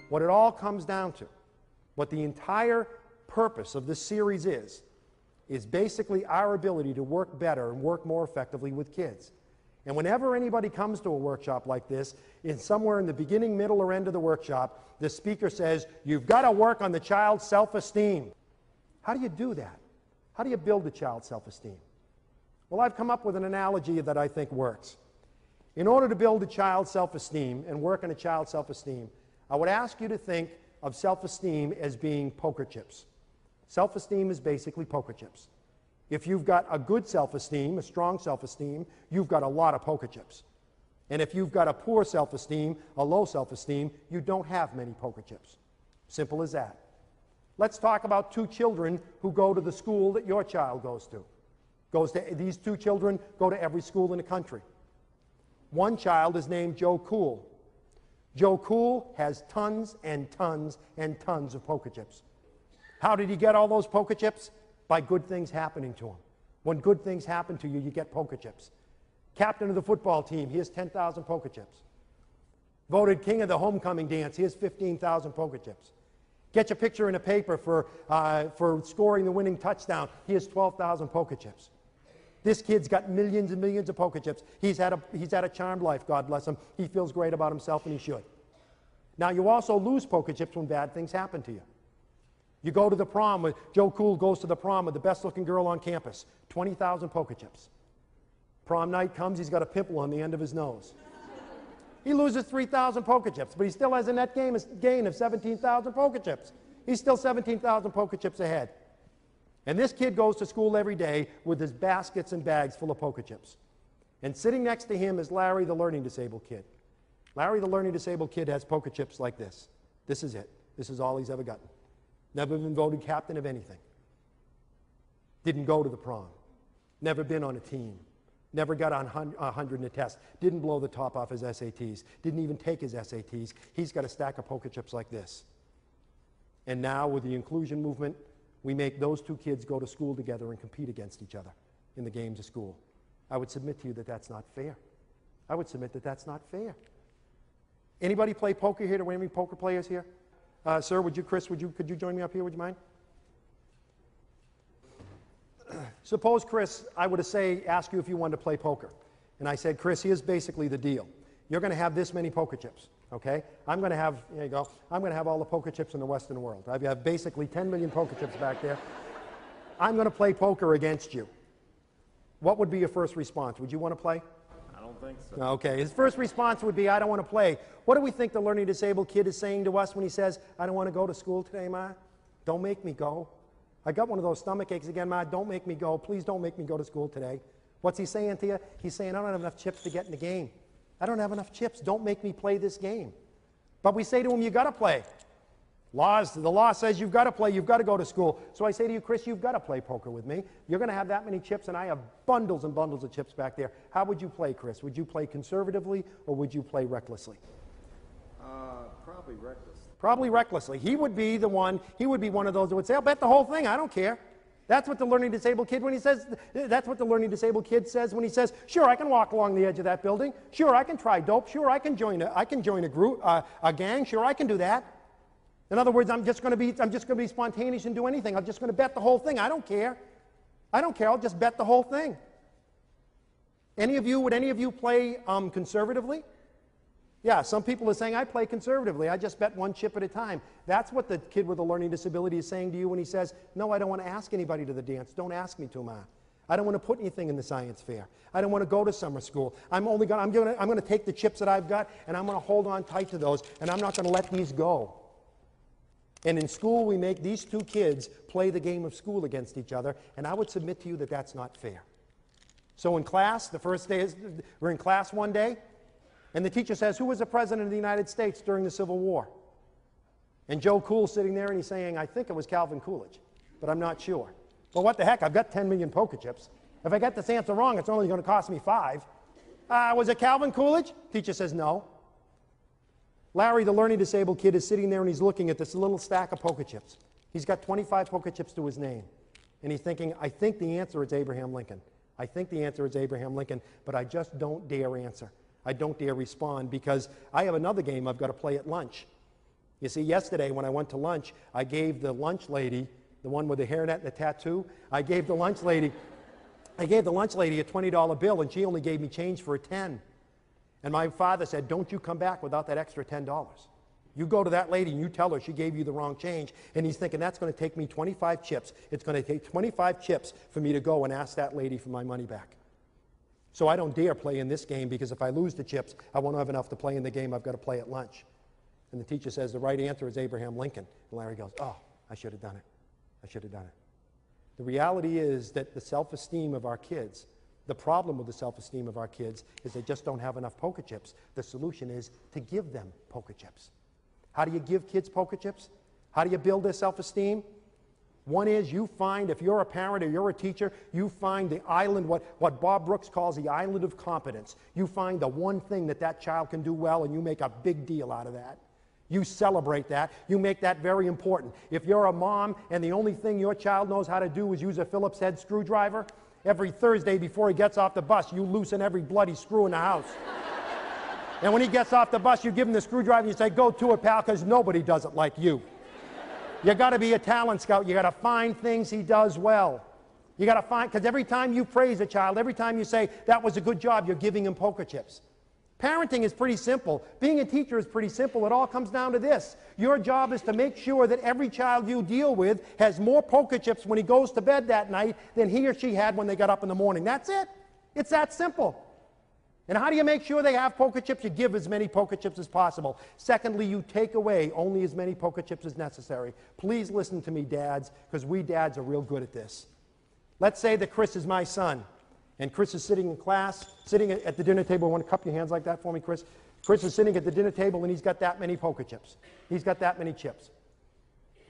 what it all comes down to, what the entire purpose of this series is basically our ability to work better and work more effectively with kids. And whenever anybody comes to a workshop like this, somewhere in the beginning, middle, or end of the workshop, the speaker says, you've got to work on the child's self-esteem. How do you do that? How do you build the child's self-esteem? Well, I've come up with an analogy that I think works. In order to build a child's self-esteem and work on a child's self-esteem, I would ask you to think of self-esteem as being poker chips. Self-esteem is basically poker chips. If you've got a good self-esteem, a strong self-esteem, you've got a lot of poker chips. And if you've got a poor self-esteem, a low self-esteem, you don't have many poker chips. Simple as that. Let's talk about two children who go to the school that your child goes to. These two children go to every school in the country. One child is named Joe Cool. Joe Cool has tons and tons and tons of poker chips. How did he get all those poker chips? By good things happening to him. When good things happen to you, you get poker chips. Captain of the football team, he has 10,000 poker chips. Voted king of the homecoming dance, he has 15,000 poker chips. Get your picture in a paper for scoring the winning touchdown, he has 12,000 poker chips. This kid's got millions and millions of poker chips. He's had a charmed life, God bless him. He feels great about himself, and he should. Now, you also lose poker chips when bad things happen to you. You go to the prom, Joe Cool goes to the prom with the best-looking girl on campus, 20,000 poker chips. Prom night comes, he's got a pimple on the end of his nose. He loses 3,000 poker chips, but he still has a net gain of 17,000 poker chips. He's still 17,000 poker chips ahead. And this kid goes to school every day with his baskets and bags full of poker chips. And sitting next to him is Larry, the learning disabled kid. Larry, the learning disabled kid, has poker chips like this. This is it. This is all he's ever gotten. Never been voted captain of anything. Didn't go to the prom. Never been on a team. Never got on 100 in a test. Didn't blow the top off his SATs. Didn't even take his SATs. He's got a stack of poker chips like this. And now with the inclusion movement, we make those two kids go to school together and compete against each other in the games of school. I would submit to you that that's not fair. I would submit that that's not fair. Anybody play poker here? Do we have any poker players here? Sir, Chris, could you join me up here? Would you mind? Suppose, Chris, I were to ask you if you wanted to play poker. And I said, Chris, here's basically the deal. You're going to have this many poker chips, okay? I'm going to have, here you go, I'm going to have all the poker chips in the Western world. I have basically 10 million poker chips back there. I'm going to play poker against you. What would be your first response? Would you want to play? I don't think so. Okay, his first response would be, I don't want to play. What do we think the learning disabled kid is saying to us when he says, I don't want to go to school today, Ma? Don't make me go. I got one of those stomach aches again, Ma. Don't make me go. Please don't make me go to school today. What's he saying to you? He's saying, I don't have enough chips to get in the game. I don't have enough chips. Don't make me play this game. But we say to him, you got to play. The law says you've got to play. You've got to go to school. So I say to you, Chris, you've got to play poker with me. You're going to have that many chips, and I have bundles and bundles of chips back there. How would you play, Chris? Would you play conservatively, or would you play recklessly? Probably recklessly. Probably recklessly. He would be one of those that would say, I'll bet the whole thing. I don't care. That's what the learning disabled kid that's what the learning disabled kid says when he says, sure, I can walk along the edge of that building. Sure, I can try dope. Sure, I can join a group, a gang. Sure, I can do that. In other words, I'm just going to be spontaneous and do anything. I'm just going to bet the whole thing. I don't care. I don't care. I'll just bet the whole thing. Would any of you play conservatively? Yeah, some people are saying, I play conservatively. I just bet one chip at a time. That's what the kid with a learning disability is saying to you when he says, no, I don't want to ask anybody to the dance. Don't ask me to, Ma. I don't want to put anything in the science fair. I don't want to go to summer school. I'm going to take the chips that I've got, and I'm going to hold on tight to those, and I'm not going to let these go. And in school, we make these two kids play the game of school against each other, and I would submit to you that that's not fair. So in class, the first day, we're in class one day, and the teacher says, who was the president of the United States during the Civil War? And Joe Cool's sitting there, and he's saying, I think it was Calvin Coolidge, but I'm not sure. Well, what the heck? I've got 10 million poker chips. If I get this answer wrong, it's only going to cost me 5. Was it Calvin Coolidge? Teacher says no. Larry, the learning disabled kid, is sitting there, and he's looking at this little stack of poker chips. He's got 25 poker chips to his name. And he's thinking, I think the answer is Abraham Lincoln. I think the answer is Abraham Lincoln, but I just don't dare answer. I don't dare respond because I have another game I've got to play at lunch. You see, yesterday when I went to lunch, I gave the lunch lady, the one with the hairnet and the tattoo, I gave the lunch lady a $20 bill, and she only gave me change for a 10. And my father said, don't you come back without that extra $10. You go to that lady and you tell her she gave you the wrong change. And he's thinking, that's going to take me 25 chips. It's going to take 25 chips for me to go and ask that lady for my money back. So I don't dare play in this game, because if I lose the chips, I won't have enough to play in the game I've got to play at lunch. And the teacher says the right answer is Abraham Lincoln. And Larry goes, oh, I should have done it. I should have done it. The reality is that the self-esteem of our kids, the problem with the self-esteem of our kids is they just don't have enough poker chips. The solution is to give them poker chips. How do you give kids poker chips? How do you build their self-esteem? One is you find, if you're a parent or you're a teacher, you find the island, what Bob Brooks calls the island of competence. You find the one thing that that child can do well, and you make a big deal out of that. You celebrate that. You make that very important. If you're a mom and the only thing your child knows how to do is use a Phillips head screwdriver, every Thursday before he gets off the bus, you loosen every bloody screw in the house. And when he gets off the bus, you give him the screwdriver and you say, go to it, pal, because nobody does it like you. You got to be a talent scout. You got to find things he does well. You got to find, because every time you praise a child, every time you say, that was a good job, you're giving him poker chips. Parenting is pretty simple. Being a teacher is pretty simple. It all comes down to this. Your job is to make sure that every child you deal with has more poker chips when he goes to bed that night than he or she had when they got up in the morning. That's it. It's that simple. And how do you make sure they have poker chips? You give as many poker chips as possible. Secondly, you take away only as many poker chips as necessary. Please listen to me, dads, because we dads are real good at this. Let's say that Chris is my son, and Chris is sitting in class, sitting at the dinner table. Want to cup your hands like that for me, Chris? Chris is sitting at the dinner table, and he's got that many poker chips. He's got that many chips.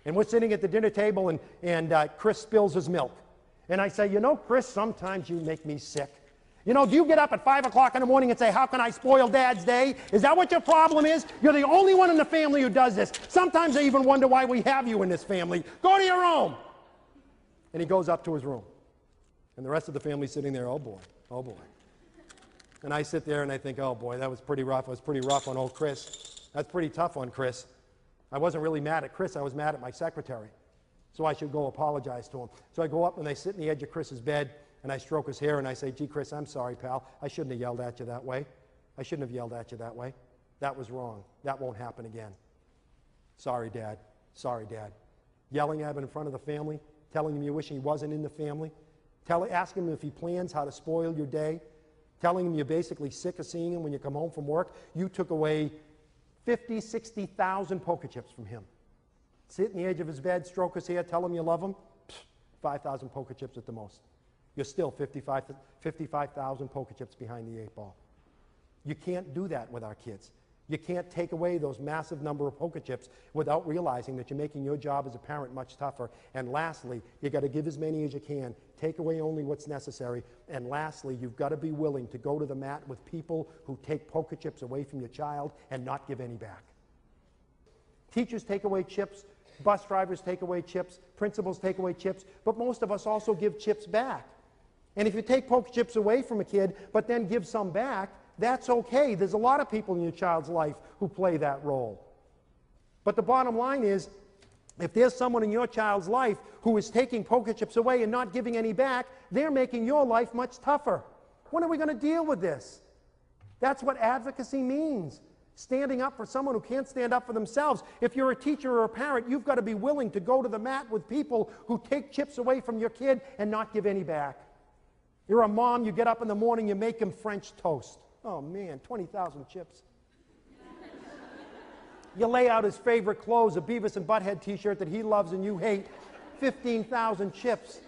And we're sitting at the dinner table, and Chris spills his milk. And I say, you know, Chris, sometimes you make me sick. You know, do you get up at 5 o'clock in the morning and say, how can I spoil Dad's day? Is that what your problem is? You're the only one in the family who does this. Sometimes I even wonder why we have you in this family. Go to your room. And he goes up to his room. And the rest of the family's sitting there, oh boy, oh boy. And I sit there and I think, oh boy, that was pretty rough. It was pretty rough on old Chris. That's pretty tough on Chris. I wasn't really mad at Chris. I was mad at my secretary. So I should go apologize to him. So I go up and I sit in the edge of Chris's bed, and I stroke his hair and I say, gee, Chris, I'm sorry, pal. I shouldn't have yelled at you that way. I shouldn't have yelled at you that way. That was wrong. That won't happen again. Sorry, Dad. Sorry, Dad. Yelling at him in front of the family, telling him you wish he wasn't in the family, asking him if he plans how to spoil your day, telling him you're basically sick of seeing him when you come home from work. You took away 50, 60,000 poker chips from him. Sit in the edge of his bed, stroke his hair, tell him you love him. 5,000 poker chips at the most. You're still 55,000 poker chips behind the 8 ball. You can't do that with our kids. You can't take away those massive number of poker chips without realizing that you're making your job as a parent much tougher. And lastly, you got to give as many as you can. Take away only what's necessary. And lastly, you've got to be willing to go to the mat with people who take poker chips away from your child and not give any back. Teachers take away chips. Bus drivers take away chips. Principals take away chips. But most of us also give chips back. And if you take poker chips away from a kid, but then give some back, that's okay. There's a lot of people in your child's life who play that role. But the bottom line is, if there's someone in your child's life who is taking poker chips away and not giving any back, they're making your life much tougher. When are we going to deal with this? That's what advocacy means. Standing up for someone who can't stand up for themselves. If you're a teacher or a parent, you've got to be willing to go to the mat with people who take chips away from your kid and not give any back. You're a mom, you get up in the morning, you make him French toast. Oh man, 20,000 chips. You lay out his favorite clothes, a Beavis and Butthead t-shirt that he loves and you hate, 15,000 chips.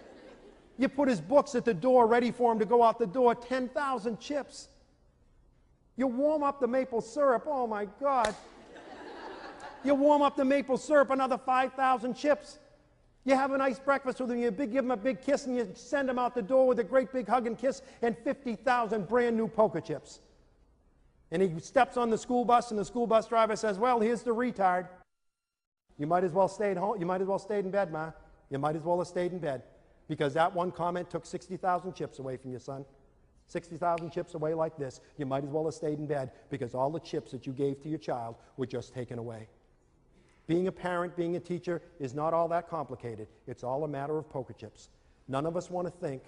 You put his books at the door ready for him to go out the door, 10,000 chips. You warm up the maple syrup, oh my God. You warm up the maple syrup, another 5,000 chips. You have a nice breakfast with him, you give him a big kiss, and you send him out the door with a great big hug and kiss and 50,000 brand new poker chips. And he steps on the school bus, and the school bus driver says, well, here's the retard. You might as well stay at home. You might as well stay in bed, Ma. You might as well have stayed in bed. Because that one comment took 60,000 chips away from your son. 60,000 chips away like this. You might as well have stayed in bed, because all the chips that you gave to your child were just taken away. Being a parent, being a teacher is not all that complicated. It's all a matter of poker chips. None of us want to think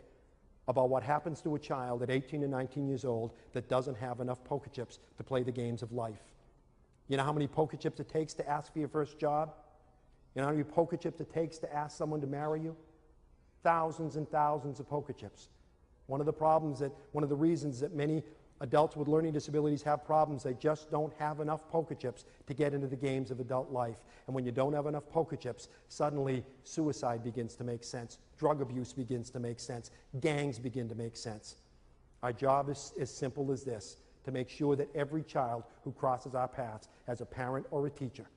about what happens to a child at 18 and 19 years old that doesn't have enough poker chips to play the games of life. You know how many poker chips it takes to ask for your first job? You know how many poker chips it takes to ask someone to marry you? Thousands and thousands of poker chips. One of the reasons that many adults with learning disabilities have problems, they just don't have enough poker chips to get into the games of adult life. And when you don't have enough poker chips, suddenly suicide begins to make sense, drug abuse begins to make sense, gangs begin to make sense. Our job is as simple as this, to make sure that every child who crosses our paths, as a parent or a teacher,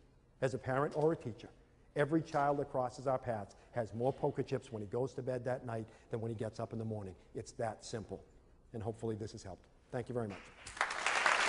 every child that crosses our paths has more poker chips when he goes to bed that night than when he gets up in the morning. It's that simple. And hopefully this has helped. Thank you very much.